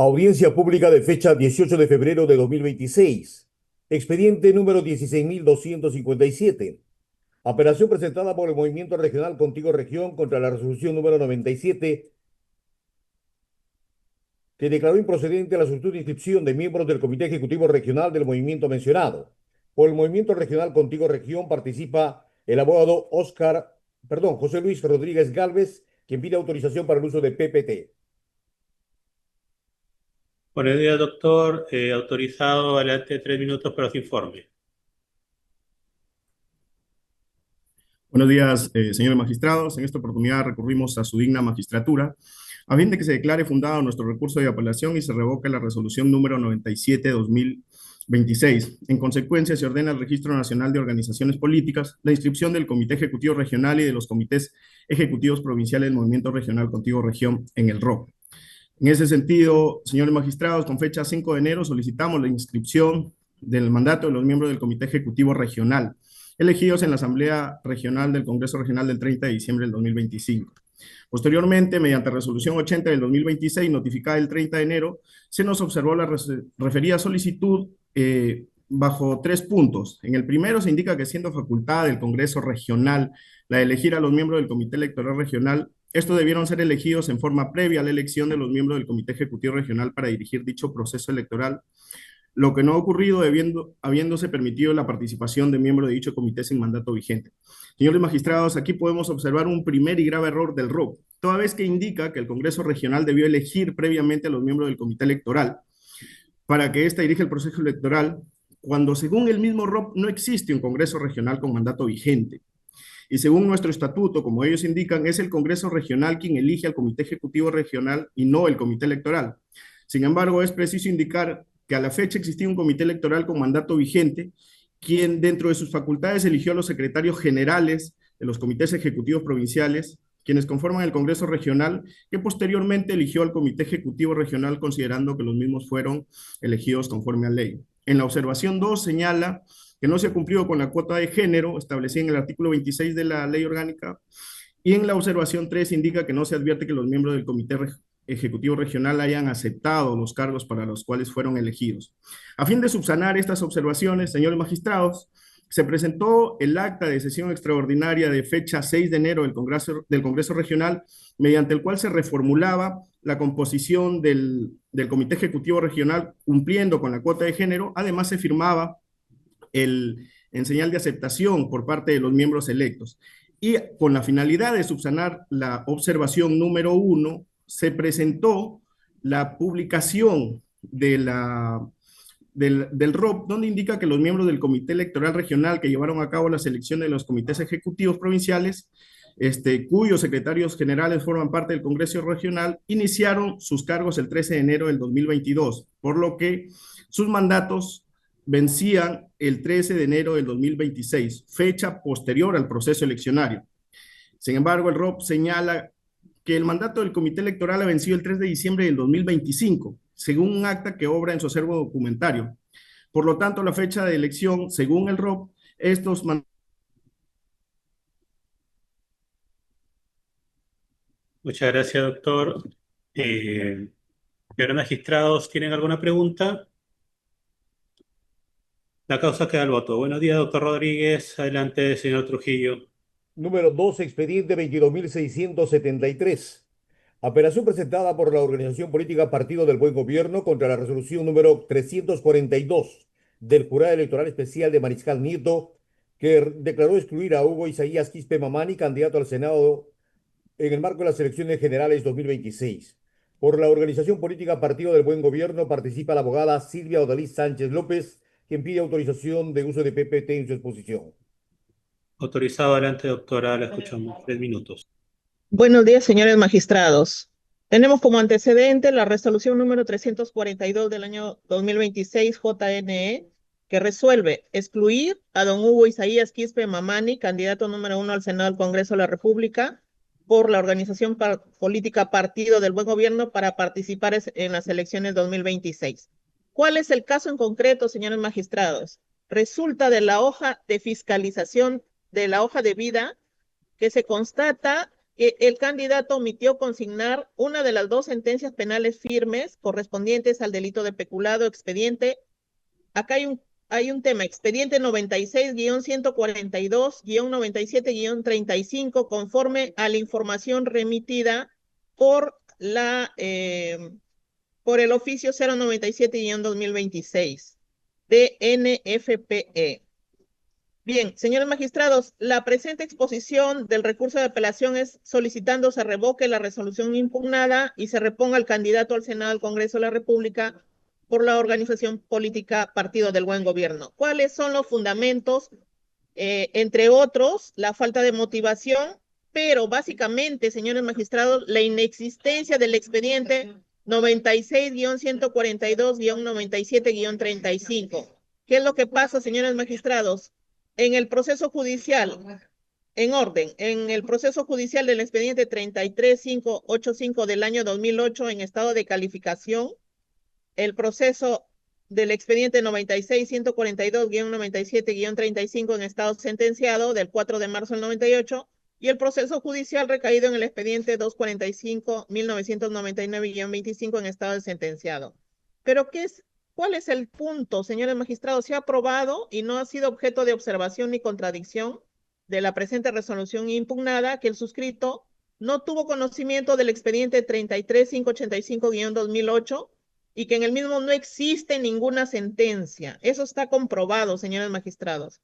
Audiencia pública de fecha 18 de febrero de 2026. Expediente número 16.257. Apelación presentada por el Movimiento Regional Contigo Región contra la resolución número 97 que declaró improcedente la solicitud de inscripción de miembros del Comité Ejecutivo Regional del movimiento mencionado. Por el Movimiento Regional Contigo Región participa el abogado José Luis Rodríguez Gálvez, quien pide autorización para el uso de PPT. Buenos días, doctor. Autorizado, adelante 3 minutos para su informe. Buenos días, señores magistrados. En esta oportunidad recurrimos a su digna magistratura a fin de que se declare fundado nuestro recurso de apelación y se revoque la resolución número 97/2026. En consecuencia, se ordena al Registro Nacional de Organizaciones Políticas la inscripción del Comité Ejecutivo Regional y de los Comités Ejecutivos Provinciales del Movimiento Regional Contigo Región en el ROC. En ese sentido, señores magistrados, con fecha 5 de enero solicitamos la inscripción del mandato de los miembros del Comité Ejecutivo Regional, elegidos en la Asamblea Regional del Congreso Regional del 30 de diciembre del 2025. Posteriormente, mediante resolución 80 del 2026, notificada el 30 de enero, se nos observó la referida solicitud bajo 3 puntos. En el primero se indica que siendo facultad del Congreso Regional la de elegir a los miembros del Comité Electoral Regional, estos debieron ser elegidos en forma previa a la elección de los miembros del Comité Ejecutivo Regional para dirigir dicho proceso electoral, lo que no ha ocurrido habiéndose permitido la participación de miembros de dicho comité sin mandato vigente. Señores magistrados, aquí podemos observar un primer y grave error del ROC, toda vez que indica que el Congreso Regional debió elegir previamente a los miembros del comité electoral para que ésta dirija el proceso electoral, cuando según el mismo ROC no existe un Congreso Regional con mandato vigente. Y según nuestro estatuto, como ellos indican, es el Congreso Regional quien elige al Comité Ejecutivo Regional y no el Comité Electoral. Sin embargo, es preciso indicar que a la fecha existía un comité electoral con mandato vigente, quien dentro de sus facultades eligió a los secretarios generales de los comités ejecutivos provinciales, quienes conforman el Congreso Regional, que posteriormente eligió al Comité Ejecutivo Regional considerando que los mismos fueron elegidos conforme a ley. En la observación 2 señala que no se ha cumplido con la cuota de género establecida en el artículo 26 de la Ley Orgánica, y en la observación 3 indica que no se advierte que los miembros del Comité Ejecutivo Regional hayan aceptado los cargos para los cuales fueron elegidos. A fin de subsanar estas observaciones, señores magistrados, se presentó el acta de sesión extraordinaria de fecha 6 de enero del Congreso Regional, mediante el cual se reformulaba la composición del Comité Ejecutivo Regional cumpliendo con la cuota de género. Además, se firmaba en señal de aceptación por parte de los miembros electos. Y con la finalidad de subsanar la observación número 1, se presentó la publicación del ROP, donde indica que los miembros del Comité Electoral Regional que llevaron a cabo las elecciones de los comités ejecutivos provinciales, cuyos secretarios generales forman parte del Congreso Regional, iniciaron sus cargos el 13 de enero del 2022, por lo que sus mandatos vencían el 13 de enero del 2026, fecha posterior al proceso eleccionario. Sin embargo, el ROP señala que el mandato del Comité Electoral ha vencido el 3 de diciembre del 2025, según un acta que obra en su acervo documentario. Por lo tanto, la fecha de elección, según el ROP, estos mandatos... Muchas gracias, doctor. Señores magistrados, ¿tienen alguna pregunta? La causa queda al voto. Buenos días, doctor Rodríguez. Adelante, señor Trujillo. Número 2, expediente 22.673. Apelación presentada por la organización política Partido del Buen Gobierno contra la resolución número 342 del Jurado Electoral Especial de Mariscal Nieto, que declaró excluir a Hugo Isaías Quispe Mamani, candidato al Senado en el marco de las elecciones generales 2026. Por la organización política Partido del Buen Gobierno participa la abogada Silvia Odalí Sánchez López, quien pide autorización de uso de PPT en su exposición. Autorizado, adelante, doctora. La escuchamos. 3 minutos. Buenos días, señores magistrados. Tenemos como antecedente la resolución número 342 del año 2026, JNE, que resuelve excluir a don Hugo Isaías Quispe Mamani, candidato número 1 al Senado del Congreso de la República, por la organización política Partido del Buen Gobierno para participar en las elecciones 2026. ¿Cuál es el caso en concreto, señores magistrados? Resulta de la hoja de fiscalización de la hoja de vida que se constata el candidato omitió consignar una de las dos sentencias penales firmes correspondientes al delito de peculado, expediente. Acá hay un tema, expediente 96-142-97-35, conforme a la información remitida por por el oficio 097-2026 de NFPE. Bien, señores magistrados, la presente exposición del recurso de apelación es solicitando se revoque la resolución impugnada y se reponga al candidato al Senado del Congreso de la República por la organización política Partido del Buen Gobierno. ¿Cuáles son los fundamentos? Entre otros, la falta de motivación, pero básicamente, señores magistrados, la inexistencia del expediente 96-142-97-35. ¿Qué es lo que pasa, señores magistrados? En el proceso judicial, en el proceso judicial del expediente 33585 del año 2008 en estado de calificación, el proceso del expediente 96-142-97-35 en estado sentenciado del 4 de marzo del 98 y el proceso judicial recaído en el expediente 245-1999-25 en estado de sentenciado. Pero ¿cuál es el punto, señores magistrados? Se ha aprobado y no ha sido objeto de observación ni contradicción de la presente resolución impugnada que el suscrito no tuvo conocimiento del expediente 33585-2008 y que en el mismo no existe ninguna sentencia. Eso está comprobado, señores magistrados.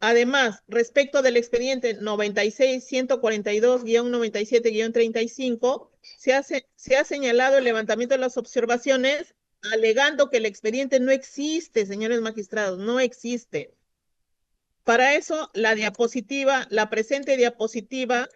Además, respecto del expediente 96-142-97-35, se ha señalado el levantamiento de las observaciones alegando que el expediente no existe, señores magistrados, no existe. Para eso, la presente diapositiva,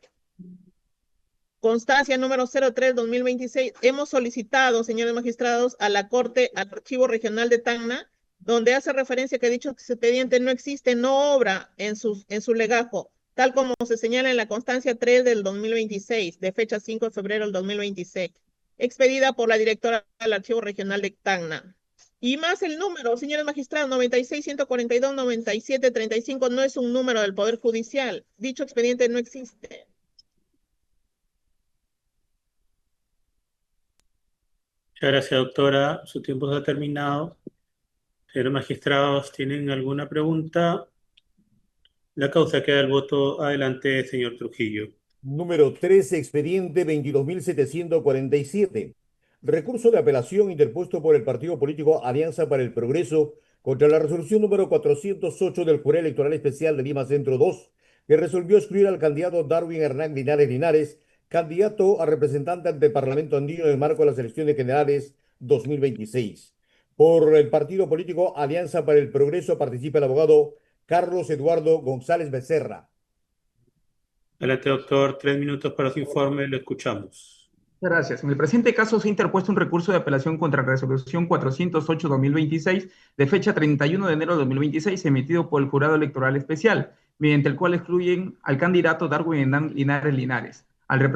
constancia número 03-2026, hemos solicitado, señores magistrados, a la Corte, al Archivo Regional de Tacna, donde hace referencia que dicho expediente no existe, no obra en su legajo, tal como se señala en la constancia 3 del 2026, de fecha 5 de febrero del 2026, expedida por la directora del Archivo Regional de Tacna. Y más el número, señores magistrados, 96-142-97-35 no es un número del Poder Judicial. Dicho expediente no existe. Muchas gracias, doctora. Su tiempo se ha terminado. Señores magistrados, ¿tienen alguna pregunta? La causa queda el voto. Adelante, señor Trujillo. Número 13, expediente 22.747. Recurso de apelación interpuesto por el partido político Alianza para el Progreso contra la resolución número 408 del Jurado Electoral Especial de Lima Centro 2, que resolvió excluir al candidato Darwin Hernán Linares Linares, candidato a representante ante el Parlamento Andino en el marco de las elecciones generales 2026. Por el partido político Alianza para el Progreso participa el abogado Carlos Eduardo González Becerra. Adelante, doctor. 3 minutos para su informe. Lo escuchamos. Gracias. En el presente caso se ha interpuesto un recurso de apelación contra la resolución 408-2026 de fecha 31 de enero de 2026 emitido por el Jurado Electoral Especial, mediante el cual excluyen al candidato Darwin Hernán Linares Linares, para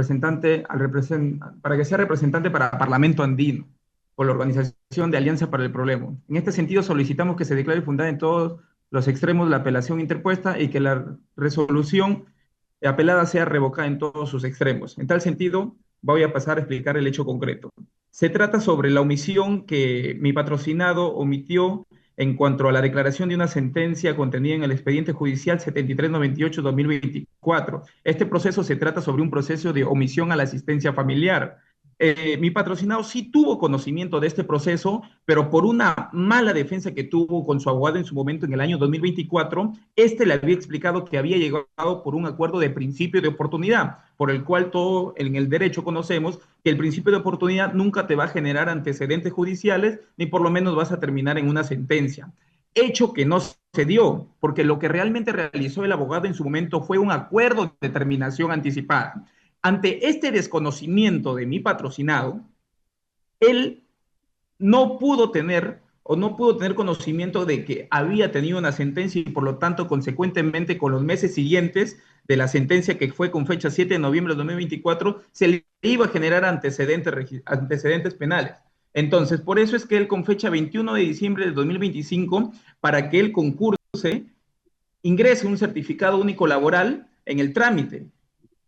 que sea representante para Parlamento Andino, por la Organización de Alianza para el Problema. En este sentido solicitamos que se declare fundada en todos los extremos la apelación interpuesta y que la resolución apelada sea revocada en todos sus extremos. En tal sentido, voy a pasar a explicar el hecho concreto. Se trata sobre la omisión que mi patrocinado omitió en cuanto a la declaración de una sentencia contenida en el expediente judicial 7398-2024. Este proceso se trata sobre un proceso de omisión a la asistencia familiar. Mi patrocinado sí tuvo conocimiento de este proceso, pero por una mala defensa que tuvo con su abogado en su momento en el año 2024, le había explicado que había llegado por un acuerdo de principio de oportunidad, por el cual todo en el derecho conocemos que el principio de oportunidad nunca te va a generar antecedentes judiciales, ni por lo menos vas a terminar en una sentencia. Hecho que no se dio, porque lo que realmente realizó el abogado en su momento fue un acuerdo de terminación anticipada. Ante este desconocimiento de mi patrocinado, él no pudo tener conocimiento de que había tenido una sentencia y por lo tanto, consecuentemente, con los meses siguientes de la sentencia que fue con fecha 7 de noviembre de 2024, se le iba a generar antecedentes penales. Entonces, por eso es que él con fecha 21 de diciembre de 2025, para que él concurse, ingrese un certificado único laboral en el trámite.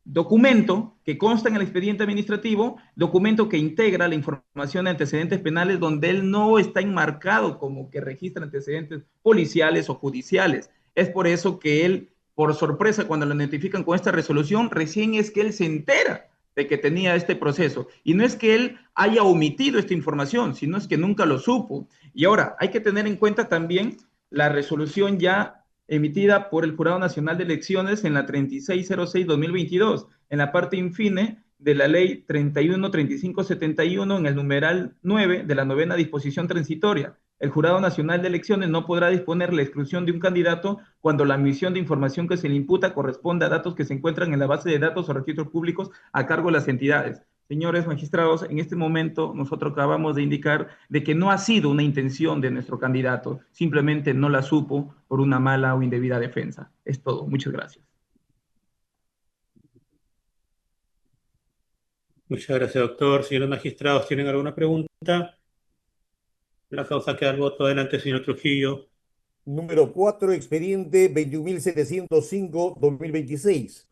documento que consta en el expediente administrativo, documento que integra la información de antecedentes penales donde él no está enmarcado como que registra antecedentes policiales o judiciales. Es por eso que él, por sorpresa, cuando lo identifican con esta resolución, recién es que él se entera de que tenía este proceso. Y no es que él haya omitido esta información, sino es que nunca lo supo. Y ahora, hay que tener en cuenta también la resolución ya emitida por el Jurado Nacional de Elecciones en la 3606-2022, en la parte infine de la ley 313571, en el numeral 9 de la novena disposición transitoria. El Jurado Nacional de Elecciones no podrá disponer la exclusión de un candidato cuando la emisión de información que se le imputa corresponda a datos que se encuentran en la base de datos o registros públicos a cargo de las entidades. Señores magistrados, en este momento nosotros acabamos de indicar de que no ha sido una intención de nuestro candidato, simplemente no la supo por una mala o indebida defensa. Es todo. Muchas gracias. Muchas gracias, doctor. Señores magistrados, ¿tienen alguna pregunta? La causa queda al voto. Adelante, señor Trujillo. Número 4, expediente 21.705-2026.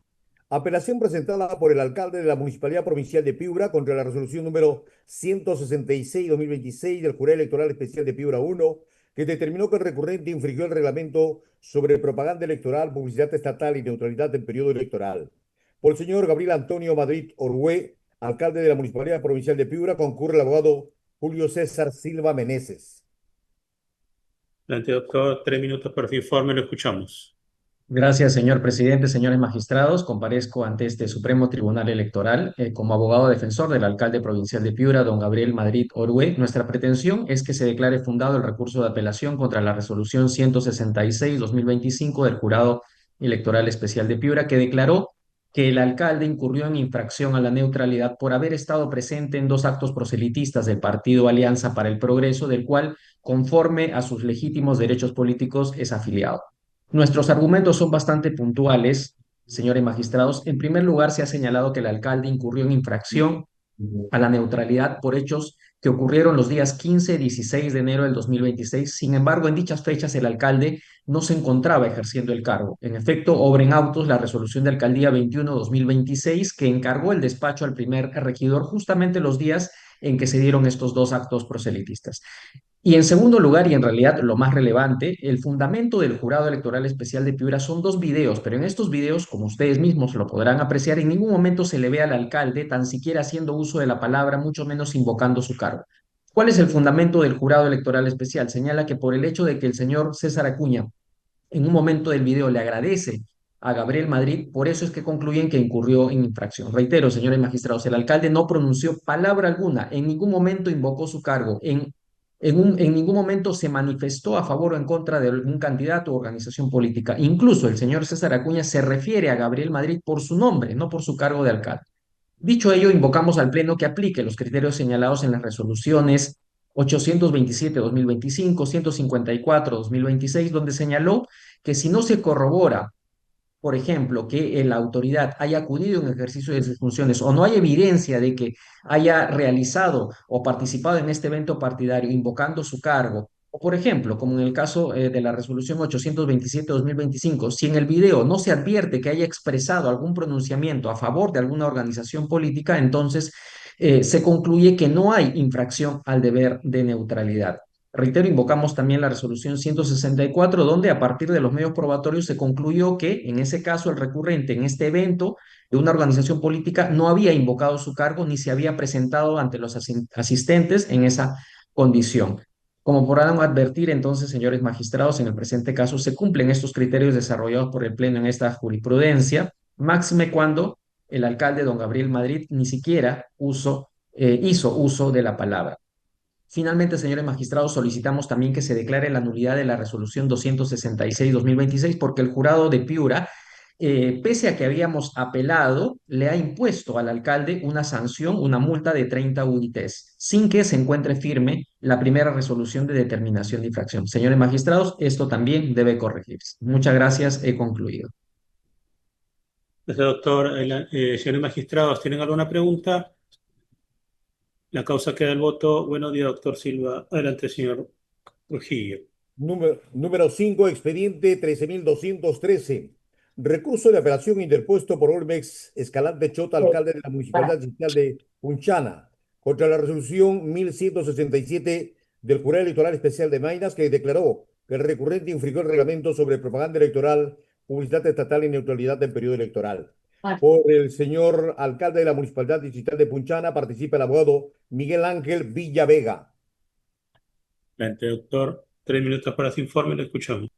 Apelación presentada por el alcalde de la Municipalidad Provincial de Piura contra la resolución número 166-2026 del Jurado Electoral Especial de Piura 1, que determinó que el recurrente infringió el reglamento sobre propaganda electoral, publicidad estatal y neutralidad en periodo electoral. Por el señor Gabriel Antonio Madrid Orue, alcalde de la Municipalidad Provincial de Piura, concurre el abogado Julio César Silva Meneses. Adelante, doctor. 3 minutos para su informe. Lo escuchamos. Gracias, señor presidente, señores magistrados. Comparezco ante este Supremo Tribunal Electoral como abogado defensor del alcalde provincial de Piura, don Gabriel Madrid Orue. Nuestra pretensión es que se declare fundado el recurso de apelación contra la resolución 166-2025 del Jurado Electoral Especial de Piura, que declaró que el alcalde incurrió en infracción a la neutralidad por haber estado presente en 2 actos proselitistas del partido Alianza para el Progreso, del cual, conforme a sus legítimos derechos políticos, es afiliado. Nuestros argumentos son bastante puntuales, señores magistrados. En primer lugar, se ha señalado que el alcalde incurrió en infracción a la neutralidad por hechos que ocurrieron los días 15 y 16 de enero del 2026. Sin embargo, en dichas fechas el alcalde no se encontraba ejerciendo el cargo. En efecto, obra en autos la resolución de alcaldía 21-2026 que encargó el despacho al primer regidor justamente los días en que se dieron estos 2 actos proselitistas. Y en segundo lugar, y en realidad lo más relevante, el fundamento del Jurado Electoral Especial de Piura son 2 videos, pero en estos videos, como ustedes mismos lo podrán apreciar, en ningún momento se le ve al alcalde tan siquiera haciendo uso de la palabra, mucho menos invocando su cargo. ¿Cuál es el fundamento del Jurado Electoral Especial? Señala que por el hecho de que el señor César Acuña en un momento del video le agradece a Gabriel Madrid, por eso es que concluyen que incurrió en infracción. Reitero, señores magistrados, el alcalde no pronunció palabra alguna, en ningún momento invocó su cargo, en ningún momento se manifestó a favor o en contra de algún candidato o organización política. Incluso el señor César Acuña se refiere a Gabriel Madrid por su nombre, no por su cargo de alcalde. Dicho ello, invocamos al Pleno que aplique los criterios señalados en las resoluciones 827-2025, 154-2026, donde señaló que si no se corrobora, por ejemplo, que la autoridad haya acudido en ejercicio de sus funciones o no hay evidencia de que haya realizado o participado en este evento partidario invocando su cargo, o por ejemplo, como en el caso de la resolución 827-2025, si en el video no se advierte que haya expresado algún pronunciamiento a favor de alguna organización política, entonces se concluye que no hay infracción al deber de neutralidad. Reitero, invocamos también la resolución 164, donde a partir de los medios probatorios se concluyó que, en ese caso, el recurrente en este evento de una organización política no había invocado su cargo ni se había presentado ante los asistentes en esa condición. Como podrán advertir, entonces, señores magistrados, en el presente caso se cumplen estos criterios desarrollados por el Pleno en esta jurisprudencia, máxime cuando el alcalde, don Gabriel Madrid, ni siquiera hizo uso de la palabra. Finalmente, señores magistrados, solicitamos también que se declare la nulidad de la resolución 266-2026 porque el jurado de Piura, pese a que habíamos apelado, le ha impuesto al alcalde una sanción, una multa de 30 UITs, sin que se encuentre firme la primera resolución de determinación de infracción. Señores magistrados, esto también debe corregirse. Muchas gracias, he concluido. Gracias, doctor. Señores magistrados, ¿tienen alguna pregunta? La causa queda al voto. Buenos días, doctor Silva. Adelante, señor Trujillo. Número 5, expediente 13.213. Recurso de apelación interpuesto por Olmex Escalante Chota, alcalde de la Municipalidad Distrital de Punchana, contra la resolución 1167 del Jurado Electoral Especial de Maynas, que declaró que el recurrente infringió el reglamento sobre propaganda electoral, publicidad estatal y neutralidad en periodo electoral. Por el señor alcalde de la Municipalidad Distrital de Punchana participa el abogado Miguel Ángel Villavega. Adelante, doctor. 3 minutos para su informe, lo escuchamos.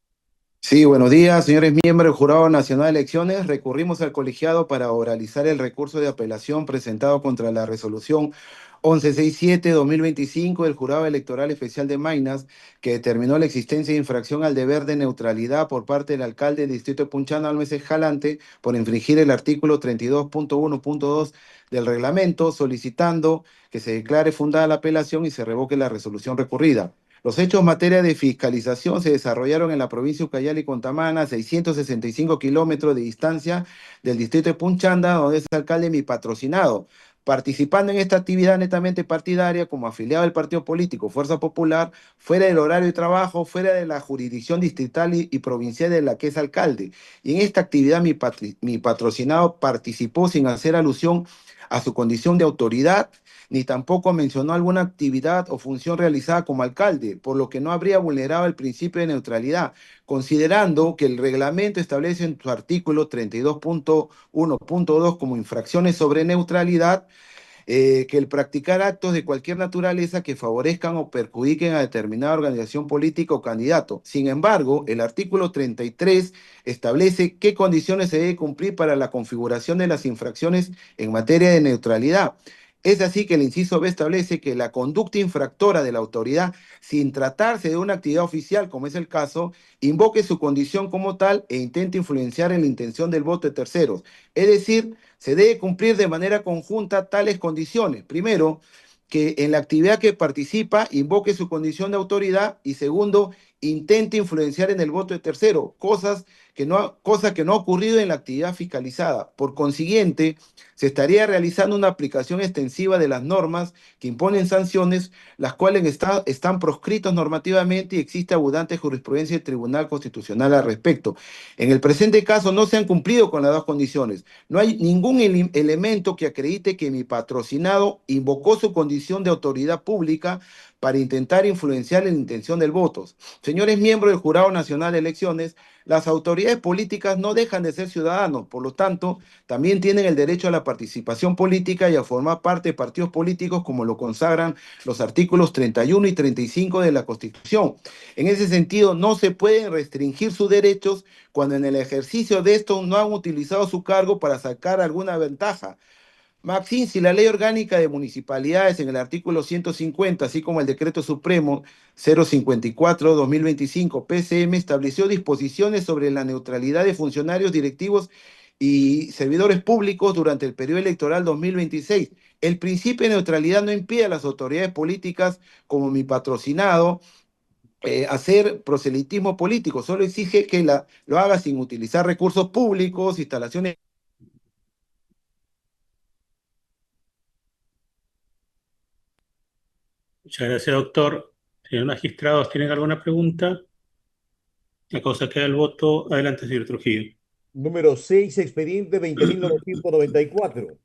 Sí, buenos días, señores miembros del Jurado Nacional de Elecciones. Recurrimos al colegiado para oralizar el recurso de apelación presentado contra la resolución 1167-2025 del Jurado Electoral Especial de Maynas, que determinó la existencia de infracción al deber de neutralidad por parte del alcalde del distrito de Punchana, Olmex Escalante, por infringir el artículo 32.1.2 del reglamento, solicitando que se declare fundada la apelación y se revoque la resolución recurrida. Los hechos en materia de fiscalización se desarrollaron en la provincia de Ucayali y Contamana, 665 kilómetros de distancia del distrito de Punchanda, donde es alcalde mi patrocinado. Participando en esta actividad netamente partidaria como afiliado del partido político Fuerza Popular, fuera del horario de trabajo, fuera de la jurisdicción distrital y provincial de la que es alcalde. Y en esta actividad mi patrocinado participó sin hacer alusión a su condición de autoridad, ni tampoco mencionó alguna actividad o función realizada como alcalde, por lo que no habría vulnerado el principio de neutralidad, considerando que el reglamento establece en su artículo 32.1.2 como infracciones sobre neutralidad, que el practicar actos de cualquier naturaleza que favorezcan o perjudiquen a determinada organización política o candidato. Sin embargo, el artículo 33 establece qué condiciones se debe cumplir para la configuración de las infracciones en materia de neutralidad. Es así que el inciso B establece que la conducta infractora de la autoridad, sin tratarse de una actividad oficial, como es el caso, invoque su condición como tal e intente influenciar en la intención del voto de terceros. Es decir, se debe cumplir de manera conjunta tales condiciones. Primero, que en la actividad que participa invoque su condición de autoridad y segundo, intente influenciar en el voto de tercero, cosa que no ha ocurrido en la actividad fiscalizada. Por consiguiente, se estaría realizando una aplicación extensiva de las normas que imponen sanciones, las cuales están proscritas normativamente y existe abundante jurisprudencia del Tribunal Constitucional al respecto. En el presente caso no se han cumplido con las dos condiciones. No hay ningún elemento que acredite que mi patrocinado invocó su condición de autoridad pública para intentar influenciar la intención del voto. Señores miembros del Jurado Nacional de Elecciones, las autoridades políticas no dejan de ser ciudadanos, por lo tanto, también tienen el derecho a la participación política y a formar parte de partidos políticos como lo consagran los artículos 31 y 35 de la Constitución. En ese sentido, no se pueden restringir sus derechos cuando en el ejercicio de estos no han utilizado su cargo para sacar alguna ventaja. Maxim, si la Ley Orgánica de Municipalidades en el artículo 150, así como el Decreto Supremo 054-2025 PCM, estableció disposiciones sobre la neutralidad de funcionarios directivos y servidores públicos durante el periodo electoral 2026. El principio de neutralidad no impide a las autoridades políticas, como mi patrocinado, hacer proselitismo político, solo exige que lo haga sin utilizar recursos públicos, instalaciones. Muchas gracias, doctor. Señores magistrados, ¿tienen alguna pregunta? La causa queda el voto. Adelante, señor Trujillo. Número 6, expediente 20.994.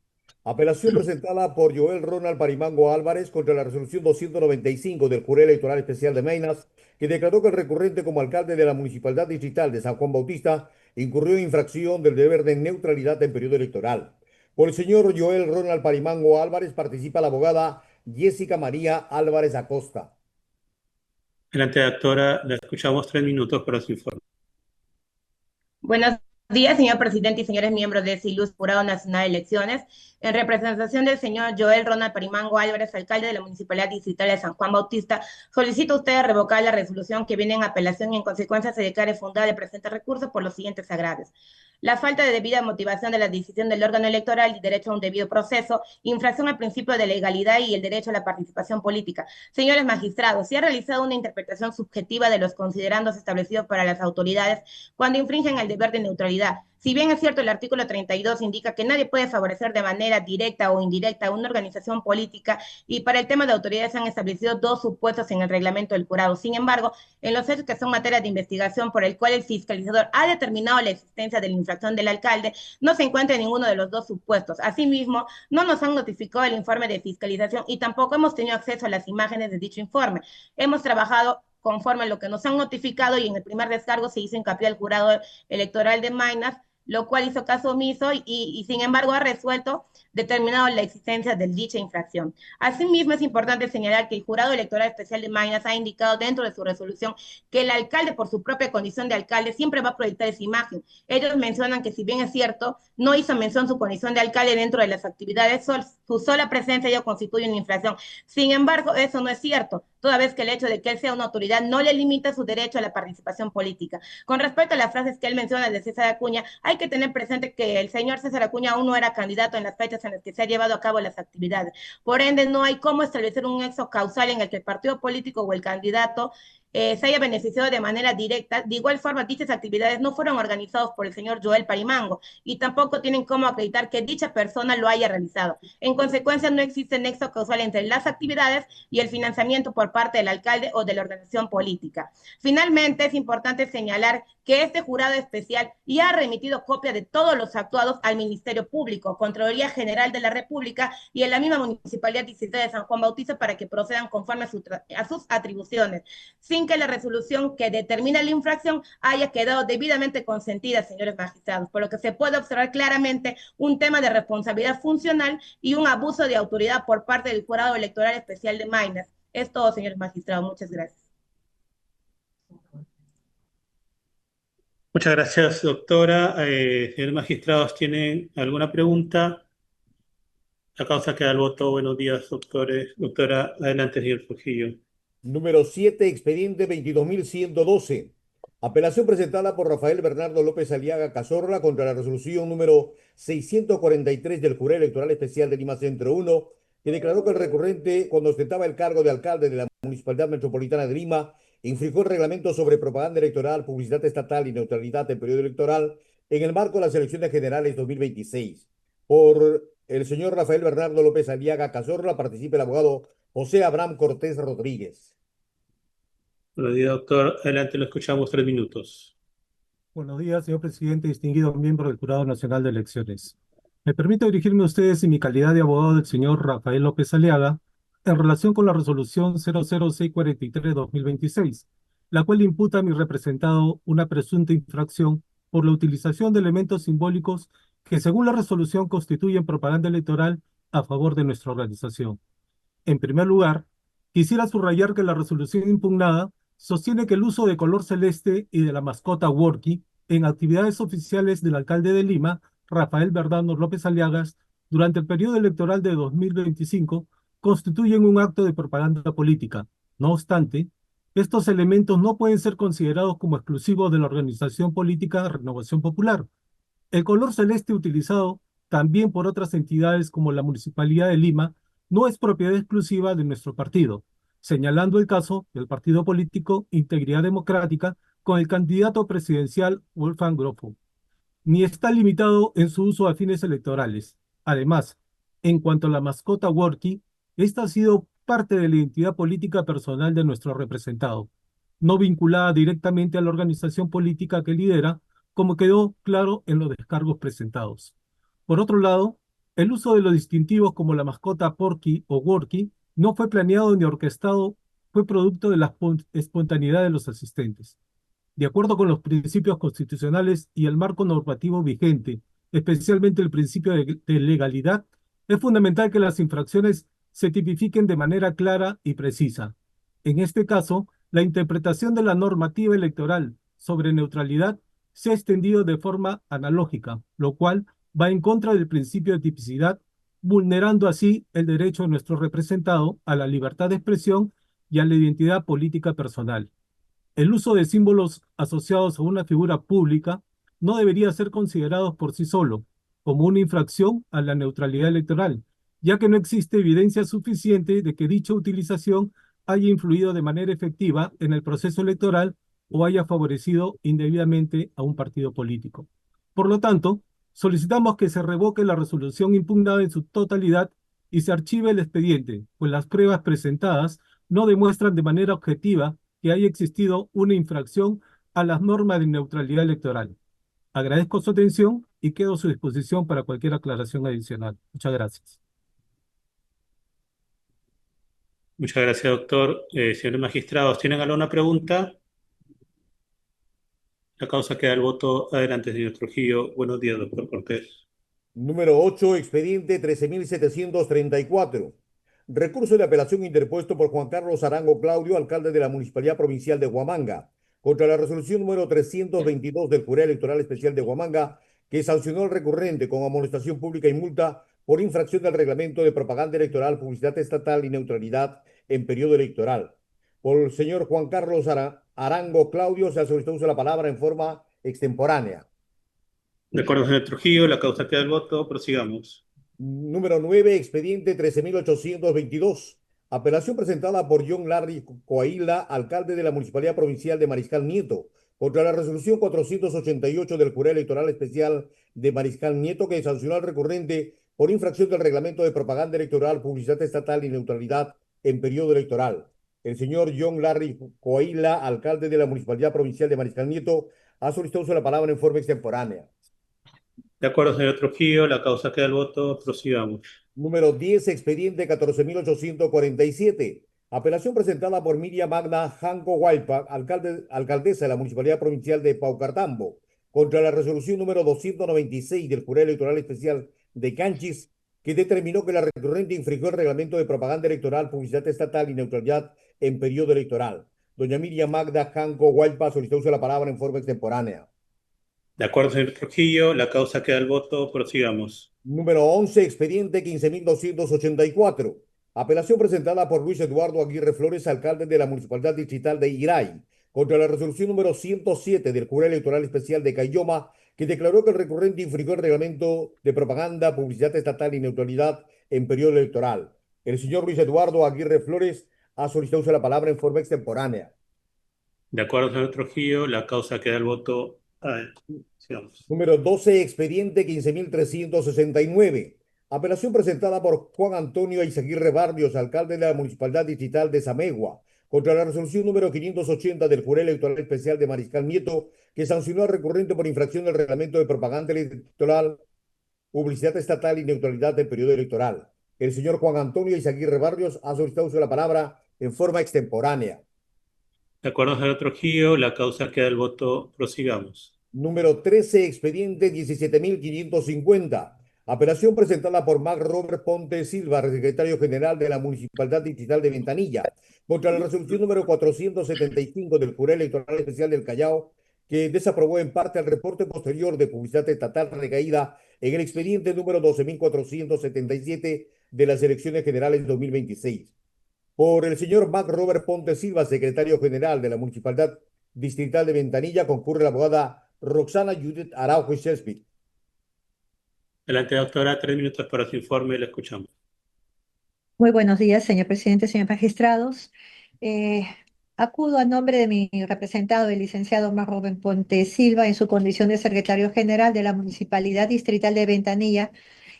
Apelación presentada por Joel Ronald Parimango Álvarez contra la resolución 295 del Jurado Electoral Especial de Maynas, que declaró que el recurrente como alcalde de la Municipalidad Distrital de San Juan Bautista incurrió en infracción del deber de neutralidad en periodo electoral. Por el señor Joel Ronald Parimango Álvarez participa la abogada Jessica María Álvarez Acosta. Adelante, doctora. La escuchamos 3 minutos para su informe. Buenos días, señor presidente y señores miembros de SILUS, Jurado Nacional de Elecciones. En representación del señor Joel Ronald Parimango Álvarez, alcalde de la Municipalidad Distrital de San Juan Bautista, solicito a ustedes revocar la resolución que viene en apelación y en consecuencia se declare fundada el presente recurso por los siguientes agravios. La falta de debida motivación de la decisión del órgano electoral y derecho a un debido proceso, infracción al principio de legalidad y el derecho a la participación política. Señores magistrados, se ha realizado una interpretación subjetiva de los considerandos establecidos para las autoridades cuando infringen el deber de neutralidad. Si bien es cierto, el artículo 32 indica que nadie puede favorecer de manera directa o indirecta a una organización política, y para el tema de autoridades se han establecido dos supuestos en el reglamento del jurado. Sin embargo, en los hechos que son materia de investigación por el cual el fiscalizador ha determinado la existencia de la infracción del alcalde, no se encuentra ninguno de los dos supuestos. Asimismo, no nos han notificado el informe de fiscalización y tampoco hemos tenido acceso a las imágenes de dicho informe. Hemos trabajado conforme a lo que nos han notificado, y en el primer descargo se hizo hincapié al jurado electoral de Maynas, lo cual hizo caso omiso y sin embargo ha resuelto determinado la existencia de dicha infracción. Asimismo, es importante señalar que el Jurado Electoral Especial de Maynas ha indicado dentro de su resolución que el alcalde, por su propia condición de alcalde, siempre va a proyectar esa imagen. Ellos mencionan que, si bien es cierto, no hizo mención su condición de alcalde dentro de las actividades, su sola presencia ya constituye una infracción. Sin embargo, eso no es cierto, toda vez que el hecho de que él sea una autoridad no le limita su derecho a la participación política. Con respecto a las frases que él menciona de César Acuña, hay que tener presente que el señor César Acuña aún no era candidato en las fechas en las que se han llevado a cabo las actividades. Por ende, no hay cómo establecer un nexo causal en el que el partido político o el candidato se haya beneficiado de manera directa. De igual forma, dichas actividades no fueron organizadas por el señor Joel Parimango y tampoco tienen cómo acreditar que dicha persona lo haya realizado. En consecuencia, no existe nexo causal entre las actividades y el financiamiento por parte del alcalde o de la organización política. Finalmente, es importante señalar que este jurado especial ya ha remitido copia de todos los actuados al Ministerio Público, Contraloría General de la República y en la misma Municipalidad Distrital de San Juan Bautista, para que procedan conforme a sus atribuciones, sin que la resolución que determina la infracción haya quedado debidamente consentida, señores magistrados, por lo que se puede observar claramente un tema de responsabilidad funcional y un abuso de autoridad por parte del Jurado Electoral Especial de Maynas. Es todo, señores magistrados. Muchas gracias. Muchas gracias, doctora. Señores magistrados, ¿tienen alguna pregunta? La causa queda al voto. Buenos días, doctores. Doctora, adelante, señor Trujillo. Número 7, expediente 22.112. Apelación presentada por Rafael Bernardo López Aliaga Cazorla contra la resolución número 643 del Jurado Electoral Especial de Lima Centro 1, que declaró que el recurrente, cuando ostentaba el cargo de alcalde de la Municipalidad Metropolitana de Lima, infringió el reglamento sobre propaganda electoral, publicidad estatal y neutralidad en periodo electoral en el marco de las elecciones generales 2026. Por el señor Rafael Bernardo López Aliaga Cazorla participa el abogado José Abraham Cortés Rodríguez. Buenos días, doctor. Adelante, lo escuchamos 3 minutos. Buenos días, señor presidente, distinguido miembro del Jurado Nacional de Elecciones. Me permito dirigirme a ustedes en mi calidad de abogado del señor Rafael López Aliaga en relación con la resolución 00643-2026, la cual imputa a mi representado una presunta infracción por la utilización de elementos simbólicos que, según la resolución, constituyen propaganda electoral a favor de nuestra organización. En primer lugar, quisiera subrayar que la resolución impugnada sostiene que el uso de color celeste y de la mascota Worky en actividades oficiales del alcalde de Lima, Rafael Bernardo López Aliagas, durante el periodo electoral de 2025, constituyen un acto de propaganda política. No obstante, estos elementos no pueden ser considerados como exclusivos de la organización política Renovación Popular. El color celeste utilizado también por otras entidades como la Municipalidad de Lima no es propiedad exclusiva de nuestro partido, señalando el caso del partido político Integridad Democrática con el candidato presidencial Wolfgang Grofo, ni está limitado en su uso a fines electorales. Además, en cuanto a la mascota Worky, esta ha sido parte de la identidad política personal de nuestro representado, no vinculada directamente a la organización política que lidera, como quedó claro en los descargos presentados. Por otro lado, el uso de los distintivos como la mascota Porky o Worky no fue planeado ni orquestado, fue producto de la espontaneidad de los asistentes. De acuerdo con los principios constitucionales y el marco normativo vigente, especialmente el principio de legalidad, es fundamental que las infracciones se tipifiquen de manera clara y precisa. En este caso, la interpretación de la normativa electoral sobre neutralidad se ha extendido de forma analógica, lo cual va en contra del principio de tipicidad, vulnerando así el derecho de nuestro representado a la libertad de expresión y a la identidad política personal. El uso de símbolos asociados a una figura pública no debería ser considerado por sí solo como una infracción a la neutralidad electoral, ya que no existe evidencia suficiente de que dicha utilización haya influido de manera efectiva en el proceso electoral o haya favorecido indebidamente a un partido político. Por lo tanto, solicitamos que se revoque la resolución impugnada en su totalidad y se archive el expediente, pues las pruebas presentadas no demuestran de manera objetiva que haya existido una infracción a las normas de neutralidad electoral. Agradezco su atención y quedo a su disposición para cualquier aclaración adicional. Muchas gracias. Muchas gracias, doctor. Señores magistrados, ¿tienen alguna pregunta? La causa queda el voto. Adelante, señor Trujillo. Buenos días, doctor Cortés. Número 8, expediente 13.734. Recurso de apelación interpuesto por Juan Carlos Arango Claudio, alcalde de la Municipalidad Provincial de Huamanga, contra la resolución número 322 del Jurado Electoral Especial de Huamanga, que sancionó al recurrente con amonestación pública y multa por infracción del reglamento de propaganda electoral, publicidad estatal y neutralidad en periodo electoral. Por el señor Juan Carlos Arango Claudio se ha solicitado uso de la palabra en forma extemporánea. De acuerdo, señor Trujillo, la causa queda el voto. Prosigamos. Número 9, expediente 13.822. Apelación presentada por John Larry Coaila, alcalde de la Municipalidad Provincial de Mariscal Nieto, contra la resolución 488 del Jurado Electoral Especial de Mariscal Nieto, que sancionó al recurrente por infracción del reglamento de propaganda electoral, publicidad estatal y neutralidad en periodo electoral. El señor John Larry Coaila, alcalde de la Municipalidad Provincial de Mariscal Nieto, ha solicitado uso de la palabra en forma extemporánea. De acuerdo, señor Trujillo, la causa queda el voto. Prosigamos. Número 10, expediente 14.847. Apelación presentada por Miriam Magna Janco Hualpa, alcaldesa de la Municipalidad Provincial de Paucartambo, contra la resolución número 296 del Jurado Electoral Especial de Canchis, que determinó que la recurrente infringió el reglamento de propaganda electoral, publicidad estatal y neutralidad en periodo electoral. Doña Miriam Magna Janco Hualpa solicitó uso de la palabra en forma extemporánea. De acuerdo, señor Trujillo, la causa queda el voto. Prosigamos. Número 11, expediente 15.284. Apelación presentada por Luis Eduardo Aguirre Flores, alcalde de la Municipalidad Distrital de Iray, contra la resolución número 107 del Jurado Electoral Especial de Cayoma, que declaró que el recurrente infringió el reglamento de propaganda, publicidad estatal y neutralidad en periodo electoral. El señor Luis Eduardo Aguirre Flores ha solicitado usar la palabra en forma extemporánea. De acuerdo, señor Trujillo, la causa queda el voto. Sigamos. Número 12, expediente 15.369. Apelación presentada por Juan Antonio Izaguirre Barrios, alcalde de la Municipalidad Distrital de Zamegua, contra la resolución número 580 del Jurado Electoral Especial de Mariscal Nieto, que sancionó al recurrente por infracción del reglamento de propaganda electoral, publicidad estatal y neutralidad del periodo electoral. El señor Juan Antonio Izaguirre Barrios ha solicitado uso de la palabra en forma extemporánea. De acuerdo, señor Trujillo, la causa queda el voto. Prosigamos. Número 13, expediente 17.550. Apelación presentada por Mac Robert Ponte Silva, secretario general de la Municipalidad Distrital de Ventanilla, contra la resolución número 475 del Jurado Electoral Especial del Callao, que desaprobó en parte el reporte posterior de publicidad estatal recaída en el expediente número 12.477 de las elecciones generales 2026. Por el señor Mac Robert Ponte Silva, secretario general de la Municipalidad Distrital de Ventanilla, concurre la abogada Roxana Judith Araujo Shakespeare. Adelante, doctora, 3 minutos para su informe, le escuchamos. Muy buenos días, señor presidente, señores magistrados. Acudo a nombre de mi representado, el licenciado Marroben Ponte Silva, en su condición de secretario general de la Municipalidad Distrital de Ventanilla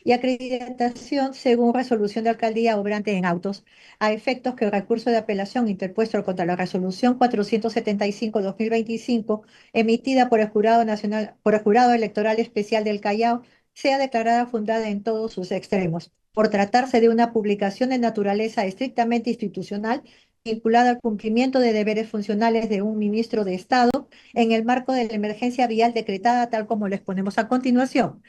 y acreditación según resolución de alcaldía obrante en autos, a efectos que el recurso de apelación interpuesto contra la resolución 475-2025, emitida por el Jurado Electoral Especial del Callao, sea declarada fundada en todos sus extremos, por tratarse de una publicación de naturaleza estrictamente institucional vinculada al cumplimiento de deberes funcionales de un ministro de Estado en el marco de la emergencia vial decretada, tal como les ponemos a continuación.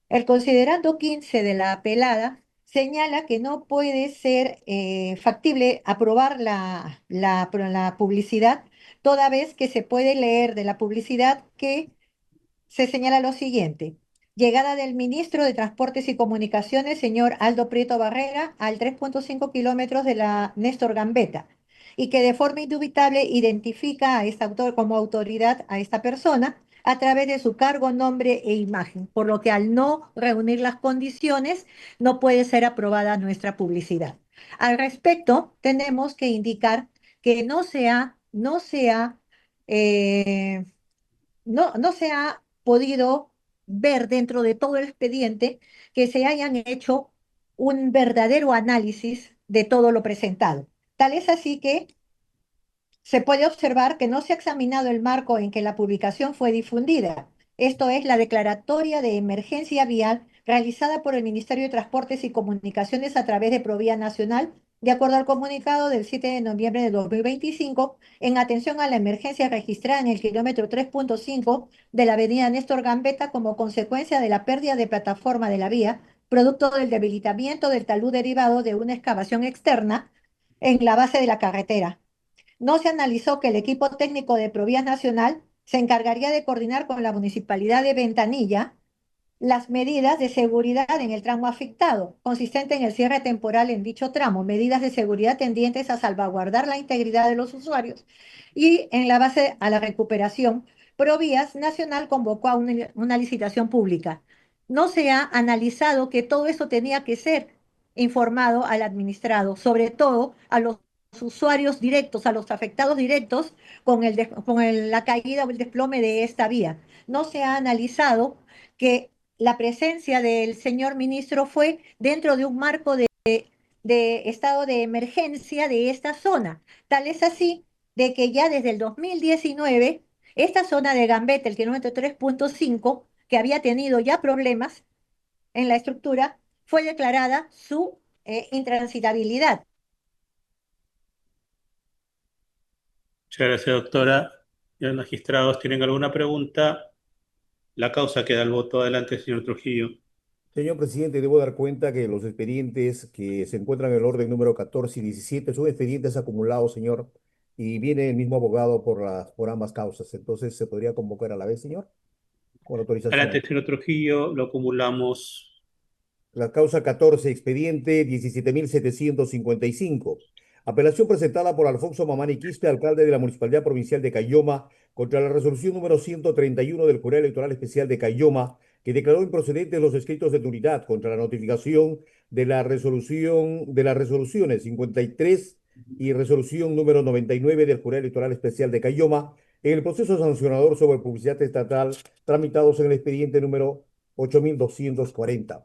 El considerando 15 de la apelada señala que no puede ser factible aprobar la publicidad, toda vez que se puede leer de la publicidad que se señala lo siguiente: llegada del ministro de Transportes y Comunicaciones, señor Aldo Prieto Barrera, al 3.5 kilómetros de la Néstor Gambetta, y que de forma indubitable identifica a esta autor como autoridad a esta persona a través de su cargo, nombre e imagen, por lo que al no reunir las condiciones no puede ser aprobada nuestra publicidad. Al respecto, tenemos que indicar que no se ha podido ver dentro de todo el expediente que se hayan hecho un verdadero análisis de todo lo presentado. Tal es así que se puede observar que no se ha examinado el marco en que la publicación fue difundida. Esto es la declaratoria de emergencia vial realizada por el Ministerio de Transportes y Comunicaciones a través de Provía Nacional, de acuerdo al comunicado del 7 de noviembre de 2025, en atención a la emergencia registrada en el kilómetro 3.5 de la avenida Néstor Gambetta como consecuencia de la pérdida de plataforma de la vía, producto del debilitamiento del talud derivado de una excavación externa en la base de la carretera. No se analizó que el equipo técnico de Provías Nacional se encargaría de coordinar con la Municipalidad de Ventanilla las medidas de seguridad en el tramo afectado, consistente en el cierre temporal en dicho tramo, medidas de seguridad tendientes a salvaguardar la integridad de los usuarios y en la base a la recuperación. Provías Nacional convocó a una licitación pública. No se ha analizado que todo eso tenía que ser informado al administrado, sobre todo a los usuarios directos, a los afectados directos la caída o el desplome de esta vía. No se ha analizado que la presencia del señor ministro fue dentro de un marco de estado de emergencia de esta zona. Tal es así de que ya desde el 2019, esta zona de Gambetta, el kilómetro 3.5, que había tenido ya problemas en la estructura, fue declarada su intransitabilidad. Muchas gracias, doctora. Los magistrados, ¿tienen alguna pregunta? La causa queda al voto. Adelante, señor Trujillo. Señor presidente, debo dar cuenta que los expedientes que se encuentran en el orden número 14 y 17 son expedientes acumulados, señor, y viene el mismo abogado por ambas causas. Entonces, ¿se podría convocar a la vez, señor? Con autorización. Adelante, señor Trujillo. Lo acumulamos. La causa 14, expediente 17.755. Apelación presentada por Alfonso Mamani Quispe, alcalde de la Municipalidad Provincial de Caylloma, contra la resolución número 131 del Jurado Electoral Especial de Caylloma, que declaró improcedentes los escritos de nulidad contra la notificación de las resoluciones 53 y resolución número 99 del Jurado Electoral Especial de Caylloma en el proceso sancionador sobre publicidad estatal tramitados en el expediente número 8.240.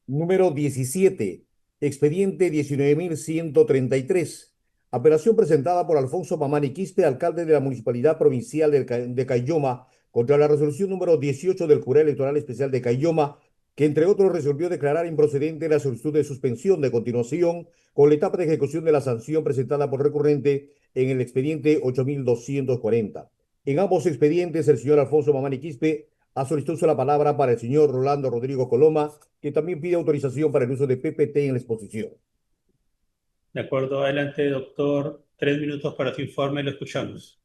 Número 17, expediente 19.133. Apelación presentada por Alfonso Mamani Quispe, alcalde de la Municipalidad Provincial de Caylloma, contra la resolución número 18 del Jurado Electoral Especial de Caylloma, que entre otros resolvió declarar improcedente la solicitud de suspensión de continuación con la etapa de ejecución de la sanción presentada por recurrente en el expediente 8.240. En ambos expedientes, el señor Alfonso Mamani Quispe ha solicitado la palabra para el señor Rolando Rodrigo Coloma, que también pide autorización para el uso de PPT en la exposición. De acuerdo, adelante, doctor. 3 minutos para su informe, lo escuchamos.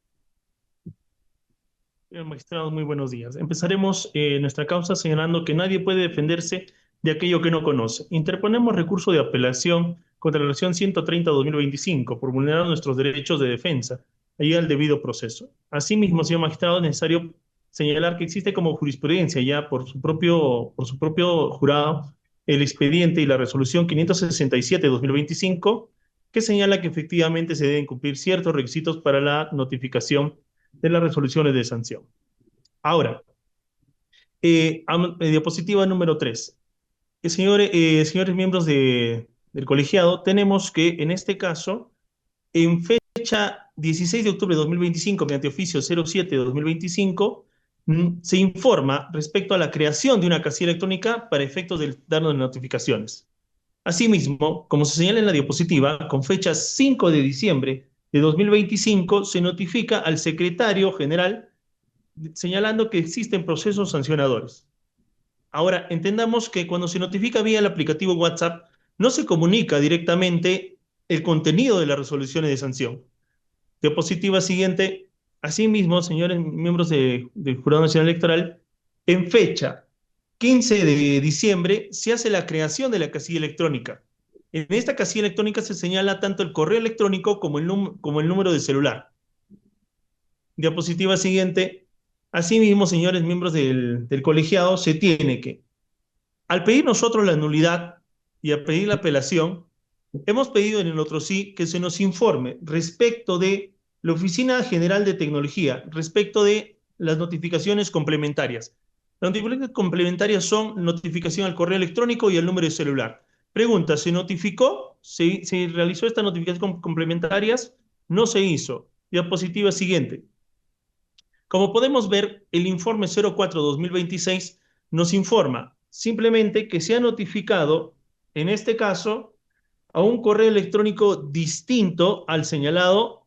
Magistrados, muy buenos días. Empezaremos nuestra causa señalando que nadie puede defenderse de aquello que no conoce. Interponemos recurso de apelación contra la resolución 130/2025 por vulnerar nuestros derechos de defensa y al debido proceso. Asimismo, señor magistrado, es necesario señalar que existe como jurisprudencia ya por su propio jurado el expediente y la resolución 567/2025 que señala que efectivamente se deben cumplir ciertos requisitos para la notificación de las resoluciones de sanción. Ahora, diapositiva número 3. Señores miembros del colegiado, tenemos que en este caso, en fecha 16 de octubre de 2025, mediante oficio 07 de 2025, se informa respecto a la creación de una casilla electrónica para efectos de darnos notificaciones. Asimismo, como se señala en la diapositiva, con fecha 5 de diciembre de 2025, se notifica al secretario general señalando que existen procesos sancionadores. Ahora, entendamos que cuando se notifica vía el aplicativo WhatsApp, no se comunica directamente el contenido de las resoluciones de sanción. Diapositiva siguiente. Asimismo, señores miembros del Jurado Nacional Electoral, en fecha 15 de diciembre se hace la creación de la casilla electrónica. En esta casilla electrónica se señala tanto el correo electrónico como el número de celular. Diapositiva siguiente. Asimismo, señores miembros del colegiado, se tiene que, al pedir nosotros la nulidad y al pedir la apelación, hemos pedido en el otro sí que se nos informe respecto de la Oficina General de Tecnología, respecto de las notificaciones complementarias. Las notificaciones complementarias son notificación al correo electrónico y al número de celular. Pregunta, ¿se notificó? ¿Se realizó estas notificaciones complementarias? No se hizo. Diapositiva siguiente. Como podemos ver, el informe 04-2026 nos informa simplemente que se ha notificado, en este caso, a un correo electrónico distinto al señalado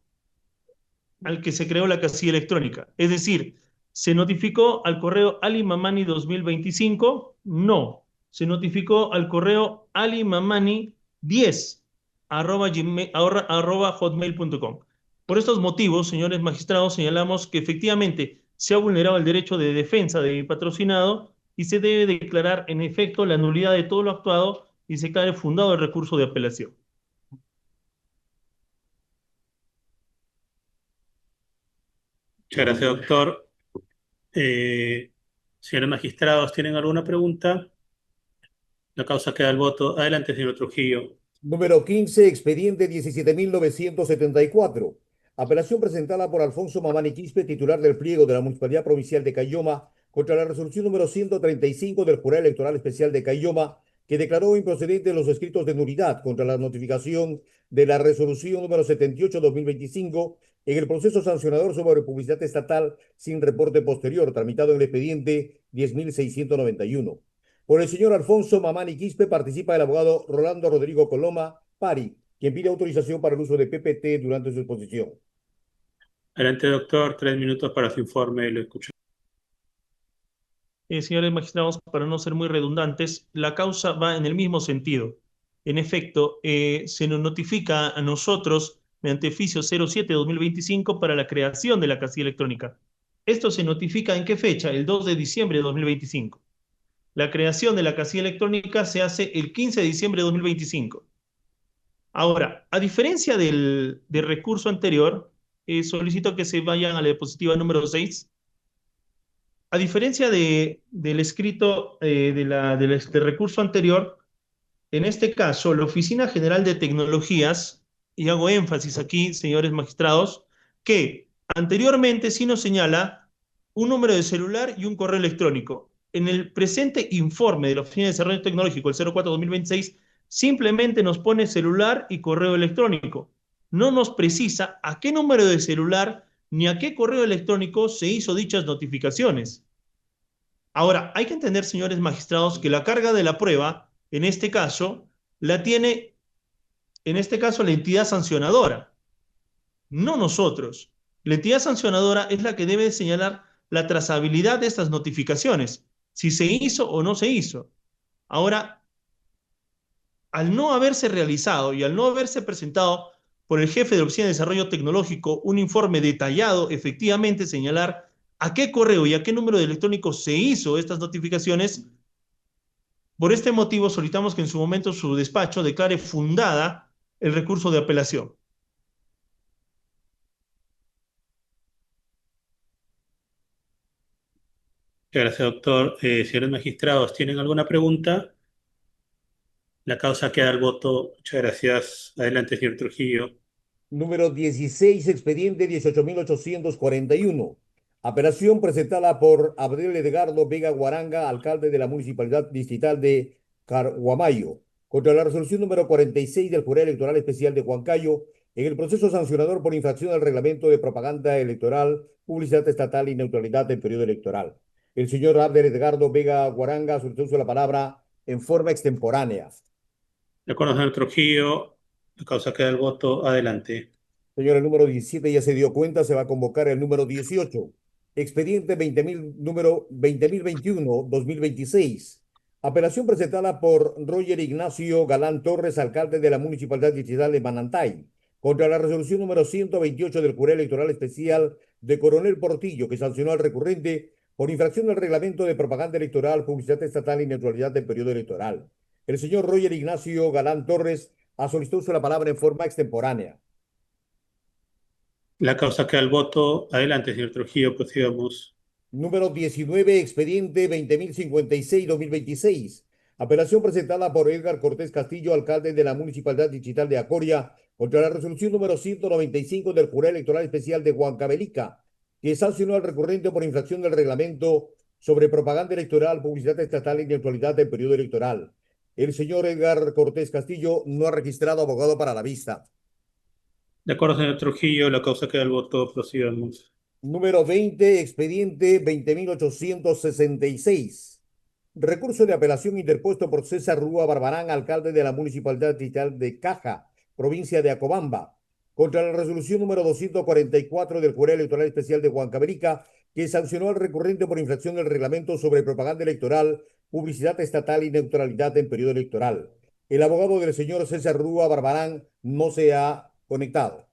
al que se creó la casilla electrónica. Es decir, ¿se notificó al correo alimamani2025? No. Se notificó al correo alimamani10@hotmail.com. Por estos motivos, señores magistrados, señalamos que efectivamente se ha vulnerado el derecho de defensa de mi patrocinado y se debe declarar en efecto la nulidad de todo lo actuado y se declare fundado el recurso de apelación. Muchas gracias, doctor. Señores magistrados, ¿tienen alguna pregunta? La causa queda al voto. Adelante, señor Trujillo. Número 15, expediente 17.974. Apelación presentada por Alfonso Mamani Quispe, titular del pliego de la Municipalidad Provincial de Caylloma, contra la resolución número 135 del Jurado Electoral Especial de Caylloma, que declaró improcedentes los escritos de nulidad contra la notificación de la resolución número 78-2025 en el proceso sancionador sobre publicidad estatal sin reporte posterior, tramitado en el expediente 10.691. Por el señor Alfonso Mamani Quispe participa el abogado Rolando Rodrigo Coloma Pari, quien pide autorización para el uso de PPT durante su exposición. Adelante, doctor. 3 minutos para su informe. Lo escucho. Señores magistrados, para no ser muy redundantes, la causa va en el mismo sentido. En efecto, se nos notifica a nosotros mediante oficio 07-2025 para la creación de la casilla electrónica. Esto se notifica ¿en qué fecha? El 2 de diciembre de 2025. La creación de la casilla electrónica se hace el 15 de diciembre de 2025. Ahora, a diferencia del recurso anterior, solicito que se vayan a la diapositiva número 6. A diferencia del escrito del recurso anterior, en este caso, la Oficina General de Tecnologías, y hago énfasis aquí, señores magistrados, que anteriormente sí nos señala un número de celular y un correo electrónico. En el presente informe de la Oficina de Desarrollo Tecnológico, el 04-2026, simplemente nos pone celular y correo electrónico. No nos precisa a qué número de celular ni a qué correo electrónico se hizo dichas notificaciones. Ahora, hay que entender, señores magistrados, que la carga de la prueba, en este caso, la tiene, en este caso, la entidad sancionadora, no nosotros. La entidad sancionadora es la que debe señalar la trazabilidad de estas notificaciones, si se hizo o no se hizo. Ahora, al no haberse realizado y al no haberse presentado por el jefe de la Oficina de Desarrollo Tecnológico un informe detallado, efectivamente señalar a qué correo y a qué número de electrónico se hizo estas notificaciones, por este motivo solicitamos que en su momento su despacho declare fundada el recurso de apelación. Gracias, doctor. Señores magistrados, ¿tienen alguna pregunta? La causa queda al voto. Muchas gracias. Adelante, señor Trujillo. Número 16, expediente 18.841. Apelación presentada por Abdel Edgardo Vega Guaranga, alcalde de la Municipalidad Distrital de Carhuamayo, contra la resolución número 46 del Jurado Electoral Especial de Huancayo en el proceso sancionador por infracción al reglamento de propaganda electoral, publicidad estatal y neutralidad en periodo electoral. El señor Abdel Edgardo Vega Guaranga solicitó la palabra en forma extemporánea. De acuerdo, señor Trujillo, la causa queda al voto. Adelante. Señor, el número 17 ya se dio cuenta, se va a convocar el número 18. Expediente 20.000, número 20.021-2026. Apelación presentada por Roger Ignacio Galán Torres, alcalde de la Municipalidad Distrital de Manantay, contra la resolución número 128 del Jurado Electoral Especial de Coronel Portillo, que sancionó al recurrente por infracción del reglamento de propaganda electoral, publicidad estatal y neutralidad en periodo electoral. El señor Roger Ignacio Galán Torres ha solicitado la palabra en forma extemporánea. La causa queda al voto. Adelante, señor Trujillo, prosigamos. Número 19, expediente 20.056-2026. Apelación presentada por Edgar Cortés Castillo, alcalde de la Municipalidad Distrital de Acoria, contra la resolución número 195 del Jurado Electoral Especial de Huancavelica, que sancionó al recurrente por infracción del reglamento sobre propaganda electoral, publicidad estatal y neutralidad en periodo electoral. El señor Edgar Cortés Castillo no ha registrado abogado para la vista. De acuerdo, señor Trujillo, la causa queda al voto. Procedamos. Número 20, expediente 20.866. Recurso de apelación interpuesto por César Rúa Barbarán, alcalde de la Municipalidad Distrital de Caja, provincia de Acobamba, contra la resolución número 244 del Jurado Electoral Especial de Huancavelica, que sancionó al recurrente por infracción del reglamento sobre propaganda electoral, publicidad estatal y neutralidad en periodo electoral. El abogado del señor César Rúa Barbarán no se ha conectado.